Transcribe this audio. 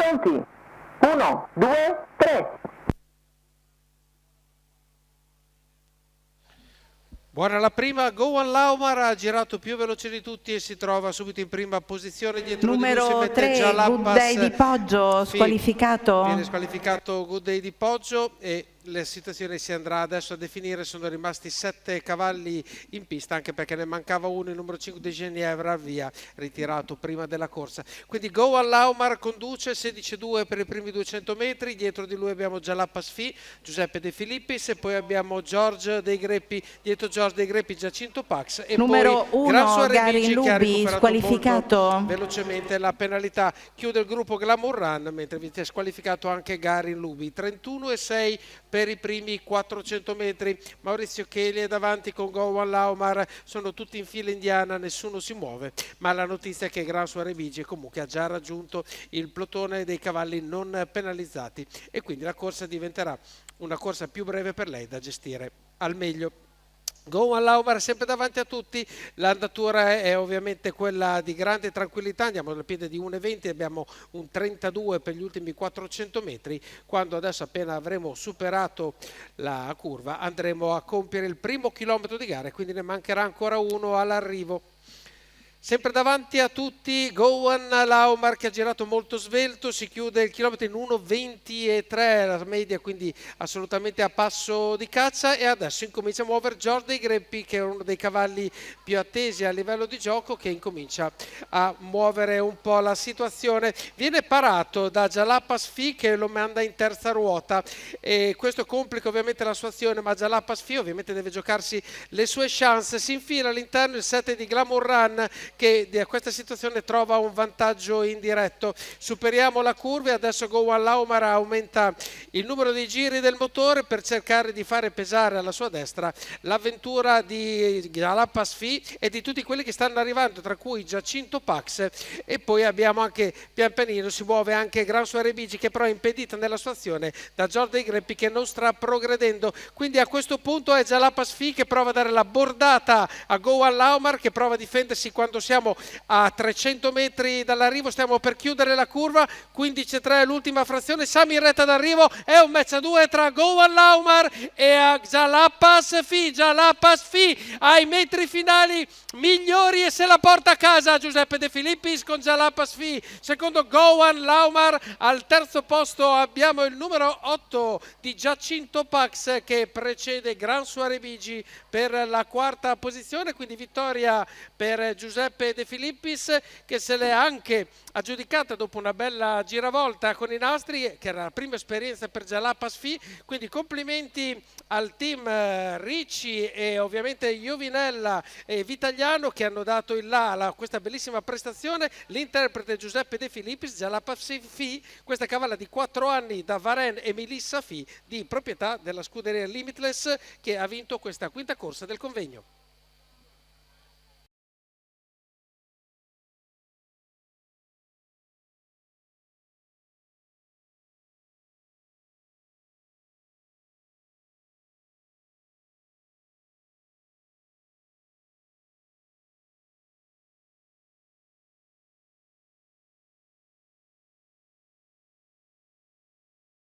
Pronti? 1, 2, 3. Buona la prima, Go One Laumar ha girato più veloce di tutti e si trova subito in prima posizione. Dietro numero di lui si mette 3, Jalappas. Good Day di Poggio, squalificato. Viene squalificato Good Day di Poggio e la situazione si andrà adesso a definire. Sono rimasti 7 cavalli in pista, anche perché ne mancava uno, il numero 5 De Genievre, via ritirato prima della corsa. Quindi Go One Laumar conduce 16-2 per i primi 200 metri, dietro di lui abbiamo Jalappas Fi, Giuseppe De Filippis e poi abbiamo George dei Greppi, dietro George dei Greppi Giacinto Pax e numero poi 1 Garin che ha Lubi, recuperato squalificato. velocemente la penalità. Chiude il gruppo Glamour Run, mentre viene squalificato anche Garin Lubi. 31-6 per i primi 400 metri. Maurizio Cheli è davanti con Go One Laumar, sono tutti in fila indiana, nessuno si muove, ma la notizia è che Gran Suore Bigi comunque ha già raggiunto il plotone dei cavalli non penalizzati e quindi la corsa diventerà una corsa più breve per lei da gestire al meglio. Go One Laumar sempre davanti a tutti, l'andatura è ovviamente quella di grande tranquillità, andiamo al piede di 1,20, abbiamo un 32 per gli ultimi 400 metri, quando adesso appena avremo superato la curva andremo a compiere il primo chilometro di gara, quindi ne mancherà ancora uno all'arrivo. Sempre davanti a tutti Go One Laumar che ha girato molto svelto, si chiude il chilometro in 1,23 la media, quindi assolutamente a passo di caccia e adesso incomincia a muovere George dei Greppi che è uno dei cavalli più attesi a livello di gioco, che incomincia a muovere un po' la situazione. Viene parato da Jalappas Fi che lo manda in terza ruota e questo complica ovviamente la sua azione, ma Jalappas Fi ovviamente deve giocarsi le sue chance. Si infila all'interno il 7 di Glamour Run che da questa situazione trova un vantaggio indiretto. Superiamo la curva e adesso Go One Laumar aumenta il numero di giri del motore per cercare di fare pesare alla sua destra l'avventura di Jalappas Fi e di tutti quelli che stanno arrivando, tra cui Giacinto Pax e poi abbiamo anche pian pianino si muove anche Gran Suore Bigi che però è impedita nella sua azione da George dei Greppi che non sta progredendo, quindi a questo punto è Jalappas Fi che prova a dare la bordata a Go One Laumar che prova a difendersi quando siamo a 300 metri dall'arrivo, stiamo per chiudere la curva, 15-3 l'ultima frazione, siamo in retta d'arrivo, è un match a due tra Go One Laumar e Jalappas Fi ai metri finali migliori e se la porta a casa Giuseppe De Filippis con Jalappas Fi, secondo Go One Laumar. Al terzo posto abbiamo il numero 8 di Giacinto Pax che precede Gran Suore Bigi per la quarta posizione, quindi vittoria per Giuseppe De Filippis che se l'è anche aggiudicata dopo una bella giravolta con i nastri, che era la prima esperienza per Jalappas Fi, quindi complimenti al team Ricci e ovviamente Iovinella e Vitagliano che hanno dato il là a questa bellissima prestazione. L'interprete Giuseppe De Filippis, Jalappas Fi, questa cavalla di 4 anni da Varenne e Melissa Fi, di proprietà della scuderia Limitless, che ha vinto questa quinta corsa del convegno.